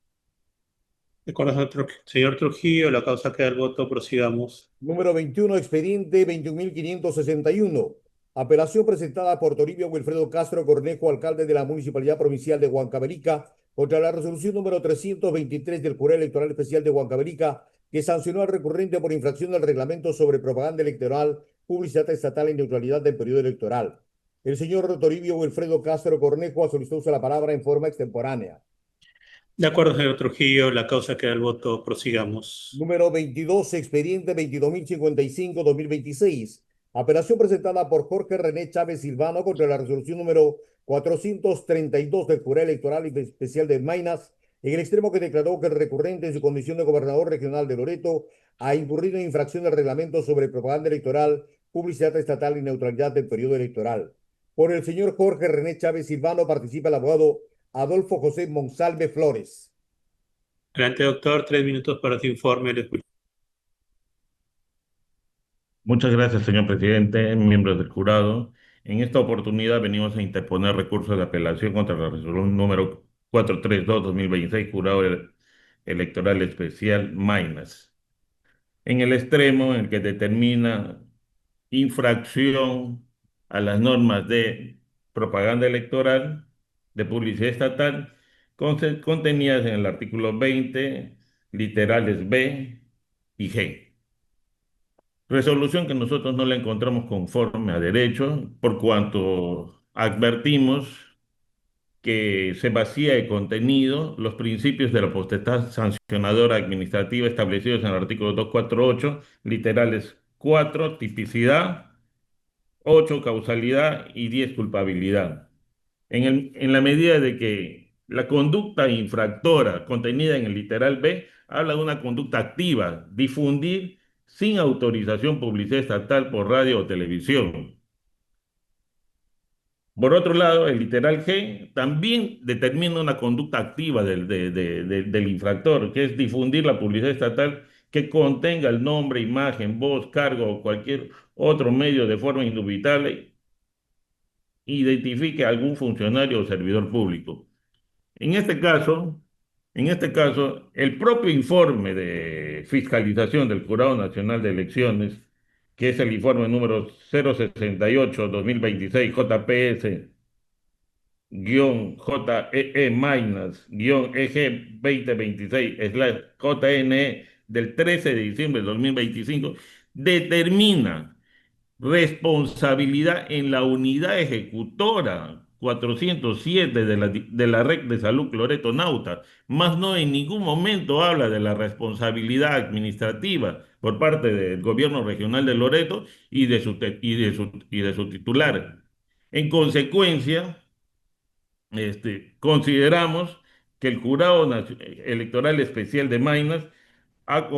De acuerdo, señor Trujillo, la causa queda al voto. Procedamos. Número 21, expediente 21.561. Apelación presentada por Toribio Wilfredo Castro Cornejo, alcalde de la Municipalidad Provincial de Huancavelica, contra la resolución número 323 del Jurado Electoral Especial de Huancavelica, que sancionó al recurrente por infracción del reglamento sobre propaganda electoral, publicidad estatal y neutralidad del periodo electoral. El señor Toribio Wilfredo Castro Cornejo ha solicitado la palabra en forma extemporánea. De acuerdo, señor Trujillo, la causa queda al voto. Prosigamos. Número 22, expediente 22.055-2026. Apelación presentada por Jorge René Chávez Silvano contra la resolución número 432 del Jurado Electoral Especial de Maynas, en el extremo que declaró que el recurrente en su condición de gobernador regional de Loreto ha incurrido en infracción del reglamento sobre propaganda electoral, publicidad estatal y neutralidad del periodo electoral. Por el señor Jorge René Chávez Silvano participa el abogado Adolfo José Monsalve Flores. Adelante, doctor. 3 minutos para su informe. Muchas gracias, señor presidente, miembros del jurado. En esta oportunidad venimos a interponer recurso de apelación contra la resolución número 432-2026, Jurado Electoral Especial Maynas, en el extremo en el que determina infracción a las normas de propaganda electoral, de publicidad estatal, contenidas en el artículo 20, literales B y G. Resolución que nosotros no la encontramos conforme a derecho, por cuanto advertimos que se vacía de contenido los principios de la potestad sancionadora administrativa establecidos en el artículo 248, literales 4, tipicidad, 8, causalidad y 10, culpabilidad. En la medida de que la conducta infractora contenida en el literal B habla de una conducta activa, difundir sin autorización publicidad estatal por radio o televisión. Por otro lado, el literal G también determina una conducta activa del infractor, que es difundir la publicidad estatal que contenga el nombre, imagen, voz, cargo o cualquier otro medio de forma indubitable identifique a algún funcionario o servidor público. En este caso, el propio informe de fiscalización del Jurado Nacional de Elecciones, que es el informe número 068-2026, JPS-JEE-EG 2026/JNE del 13 de diciembre de 2025, determina responsabilidad en la unidad ejecutora 407 de la Red de Salud Loreto Nauta, más no en ningún momento habla de la responsabilidad administrativa por parte del gobierno regional de Loreto y de su titular. En consecuencia, consideramos que el Jurado Electoral Especial de Maynas ha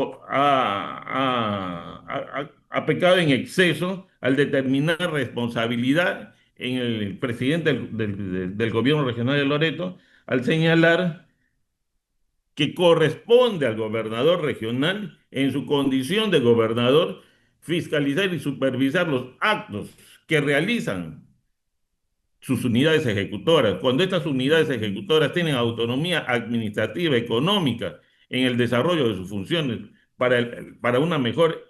pecado en exceso al determinar responsabilidad en el presidente del gobierno regional de Loreto, al señalar que corresponde al gobernador regional, en su condición de gobernador, fiscalizar y supervisar los actos que realizan sus unidades ejecutoras. Cuando estas unidades ejecutoras tienen autonomía administrativa, económica, en el desarrollo de sus funciones para una mejor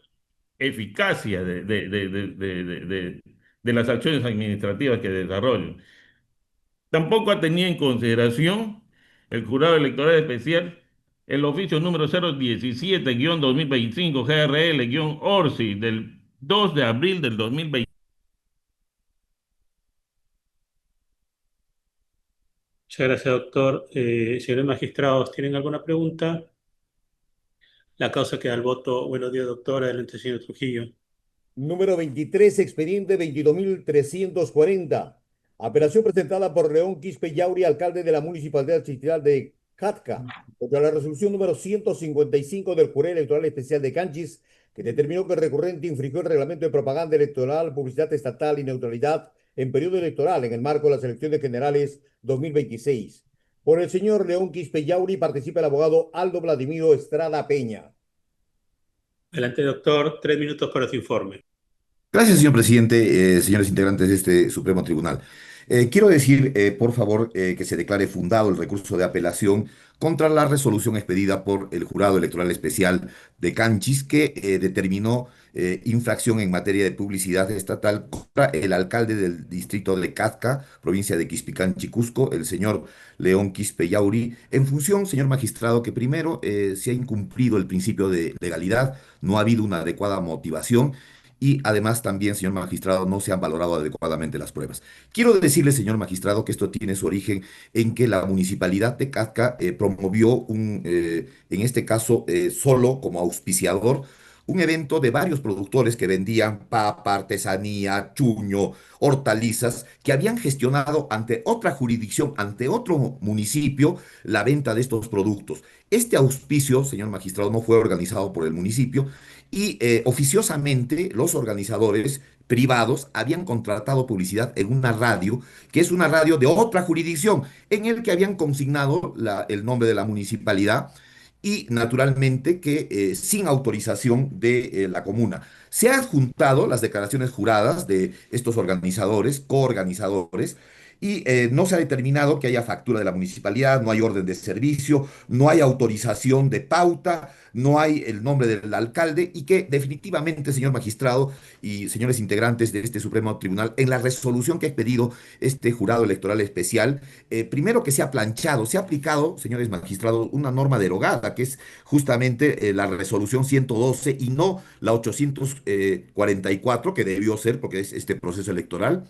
eficacia de las acciones administrativas que desarrollan. Tampoco ha tenido en consideración el Jurado Electoral Especial el oficio número 017-2025 GRL-ORSI del 2 de abril del 2020. Muchas gracias, doctor. Señores magistrados, ¿tienen alguna pregunta? La causa queda al voto. Buenos días, doctora. Adelante, señor Trujillo. Número 23, expediente 22.340. Apelación presentada por León Quispe Yauri, alcalde de la Municipalidad Distrital de Catca, contra la resolución número 155 del Jurado Electoral Especial de Canchis, que determinó que el recurrente infringió el reglamento de propaganda electoral, publicidad estatal y neutralidad en periodo electoral en el marco de las elecciones generales 2026. Por el señor León Quispe Yauri participa el abogado Aldo Vladimiro Estrada Peña. Adelante, doctor. 3 minutos para su informe. Gracias, señor presidente, señores integrantes de este Supremo Tribunal. Quiero decir, por favor, que se declare fundado el recurso de apelación contra la resolución expedida por el Jurado Electoral Especial de Canchis, que determinó infracción en materia de publicidad estatal contra el alcalde del distrito de Cazca, provincia de Quispicánchi, Cusco, el señor León Quispe Yauri, en función, señor magistrado, que primero se ha incumplido el principio de legalidad, no ha habido una adecuada motivación y además también, señor magistrado, no se han valorado adecuadamente las pruebas. Quiero decirle, señor magistrado, que esto tiene su origen en que la municipalidad de Cazca promovió en este caso, solo como auspiciador, un evento de varios productores que vendían papa, artesanía, chuño, hortalizas, que habían gestionado ante otra jurisdicción, ante otro municipio, la venta de estos productos. Este auspicio, señor magistrado, no fue organizado por el municipio y oficiosamente los organizadores privados habían contratado publicidad en una radio, que es una radio de otra jurisdicción, en el que habían consignado el nombre de la municipalidad y naturalmente que sin autorización de la comuna. Se han adjuntado las declaraciones juradas de estos organizadores, coorganizadores, y no se ha determinado que haya factura de la municipalidad, no hay orden de servicio, no hay autorización de pauta, no hay el nombre del alcalde y que definitivamente, señor magistrado y señores integrantes de este Supremo Tribunal, en la resolución que ha expedido este jurado electoral especial, primero que se ha planchado, se ha aplicado, señores magistrados, una norma derogada, que es justamente la resolución 112 y no la 844, que debió ser porque es este proceso electoral.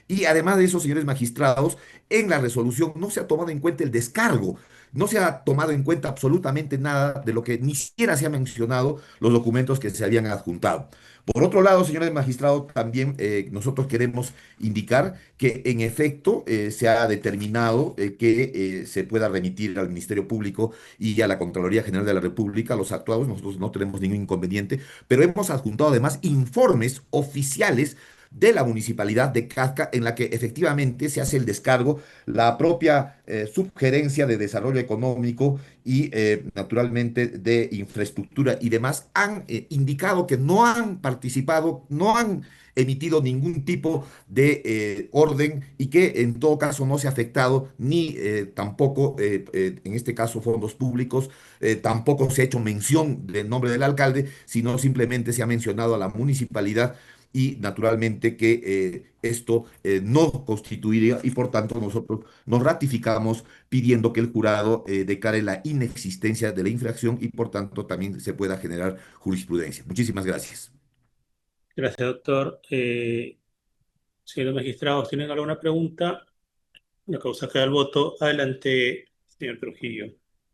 Y además de eso, señores magistrados, en la resolución no se ha tomado en cuenta el descargo, no se ha tomado en cuenta absolutamente nada de lo que ni siquiera se ha mencionado los documentos que se habían adjuntado. Por otro lado, señores magistrados, también nosotros queremos indicar que en efecto se ha determinado que se pueda remitir al Ministerio Público y a la Contraloría General de la República los actuados. Nosotros no tenemos ningún inconveniente, pero hemos adjuntado además informes oficiales de la municipalidad de Cazca, en la que efectivamente se hace el descargo, la propia subgerencia de desarrollo económico y naturalmente de infraestructura y demás han indicado que no han participado, no han emitido ningún tipo de orden y que en todo caso no se ha afectado ni tampoco, en este caso, fondos públicos, tampoco se ha hecho mención del nombre del alcalde, sino simplemente se ha mencionado a la municipalidad y naturalmente que esto no constituiría y por tanto nosotros nos ratificamos pidiendo que el jurado declare la inexistencia de la infracción y por tanto también se pueda generar jurisprudencia. Muchísimas gracias. Gracias, doctor. Señores magistrados, ¿tienen alguna pregunta? La causa queda al voto. Adelante, señor Trujillo.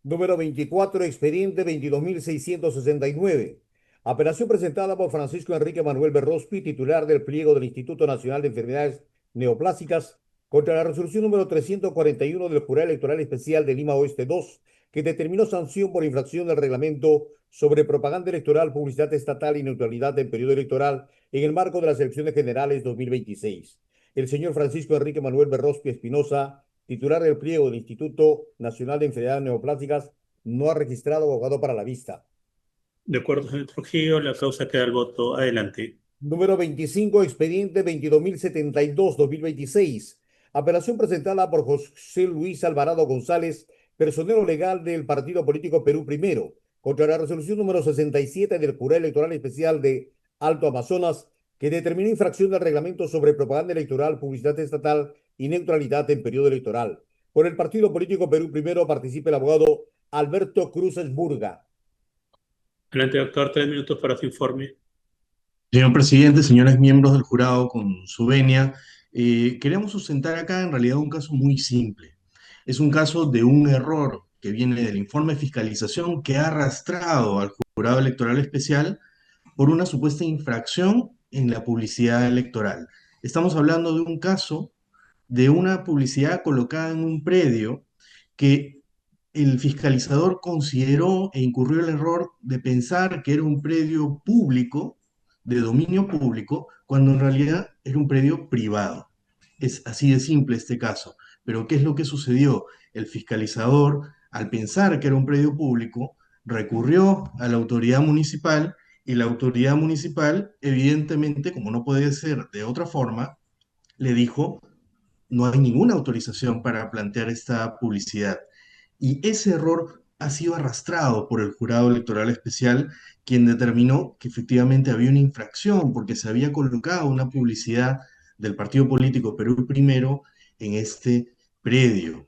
Número 24, expediente 22.669. Apelación presentada por Francisco Enrique Manuel Berrospi, titular del pliego del Instituto Nacional de Enfermedades Neoplásicas, contra la resolución número 341 del Jurado Electoral Especial de Lima Oeste 2, que determinó sanción por infracción del reglamento sobre propaganda electoral, publicidad estatal y neutralidad en periodo electoral en el marco de las elecciones generales 2026. El señor Francisco Enrique Manuel Berrospi Espinosa, titular del pliego del Instituto Nacional de Enfermedades Neoplásicas, no ha registrado abogado para la vista. De acuerdo, señor Trujillo, la causa queda al voto. Adelante. Número 25, expediente 22.072-2026. Apelación presentada por José Luis Alvarado González, personero legal del Partido Político Perú Primero, contra la resolución número 67 del Jurado Electoral Especial de Alto Amazonas, que determinó infracción del reglamento sobre propaganda electoral, publicidad estatal y neutralidad en periodo electoral. Por el Partido Político Perú Primero participa el abogado Alberto Cruces Burga. Adelante, doctor. 3 minutos para su informe. Señor presidente, señores miembros del jurado, con su venia, queremos sustentar acá en realidad un caso muy simple. Es un caso de un error que viene del informe de fiscalización que ha arrastrado al jurado electoral especial por una supuesta infracción en la publicidad electoral. Estamos hablando de un caso de una publicidad colocada en un predio que el fiscalizador consideró e incurrió el error de pensar que era un predio público, de dominio público, cuando en realidad era un predio privado. Es así de simple este caso. Pero ¿qué es lo que sucedió? El fiscalizador, al pensar que era un predio público, recurrió a la autoridad municipal y la autoridad municipal, evidentemente, como no puede ser de otra forma, le dijo, no hay ninguna autorización para plantear esta publicidad. Y ese error ha sido arrastrado por el jurado electoral especial, quien determinó que efectivamente había una infracción porque se había colocado una publicidad del partido político Perú Primero en este predio.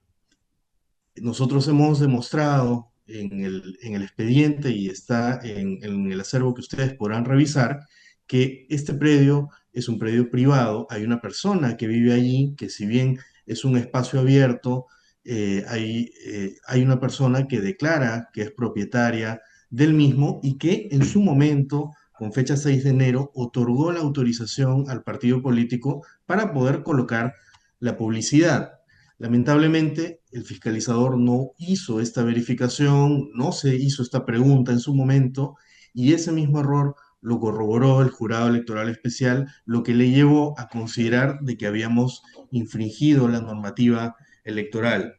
Nosotros hemos demostrado en el expediente y está en el acervo que ustedes podrán revisar que este predio es un predio privado, hay una persona que vive allí, que si bien es un espacio abierto, hay una persona que declara que es propietaria del mismo y que en su momento, con fecha 6 de enero, otorgó la autorización al partido político para poder colocar la publicidad. Lamentablemente, el fiscalizador no hizo esta verificación, no se hizo esta pregunta en su momento y ese mismo error lo corroboró el jurado electoral especial, lo que le llevó a considerar de que habíamos infringido la normativa electoral.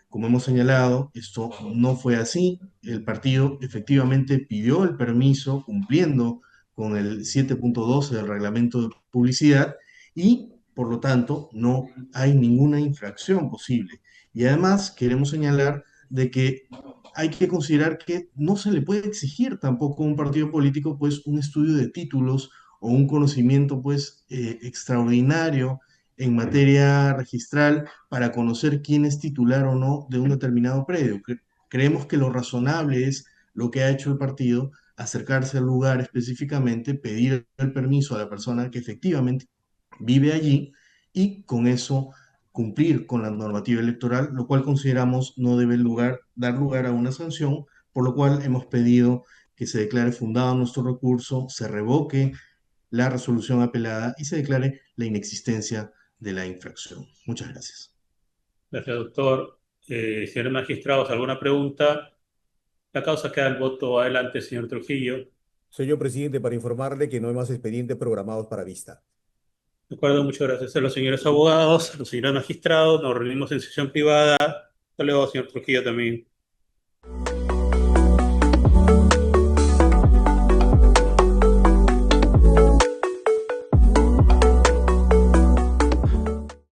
Como hemos señalado, esto no fue así. El partido efectivamente pidió el permiso cumpliendo con el 7.12 del reglamento de publicidad y, por lo tanto, no hay ninguna infracción posible. Y además queremos señalar de que hay que considerar que no se le puede exigir tampoco a un partido político pues un estudio de títulos o un conocimiento pues extraordinario en materia registral para conocer quién es titular o no de un determinado predio. Creemos que lo razonable es lo que ha hecho el partido, acercarse al lugar específicamente, pedir el permiso a la persona que efectivamente vive allí y con eso cumplir con la normativa electoral, lo cual consideramos no debe dar lugar a una sanción, por lo cual hemos pedido que se declare fundado nuestro recurso, se revoque la resolución apelada y se declare la inexistencia de la infracción. Muchas gracias. Gracias, doctor. Señores magistrados, ¿alguna pregunta? La causa queda el voto. Adelante, señor Trujillo. Señor presidente, para informarle que no hay más expedientes programados para vista. De acuerdo, muchas gracias a los señores abogados, a los señores magistrados. Nos reunimos en sesión privada. Hasta luego, señor Trujillo, también.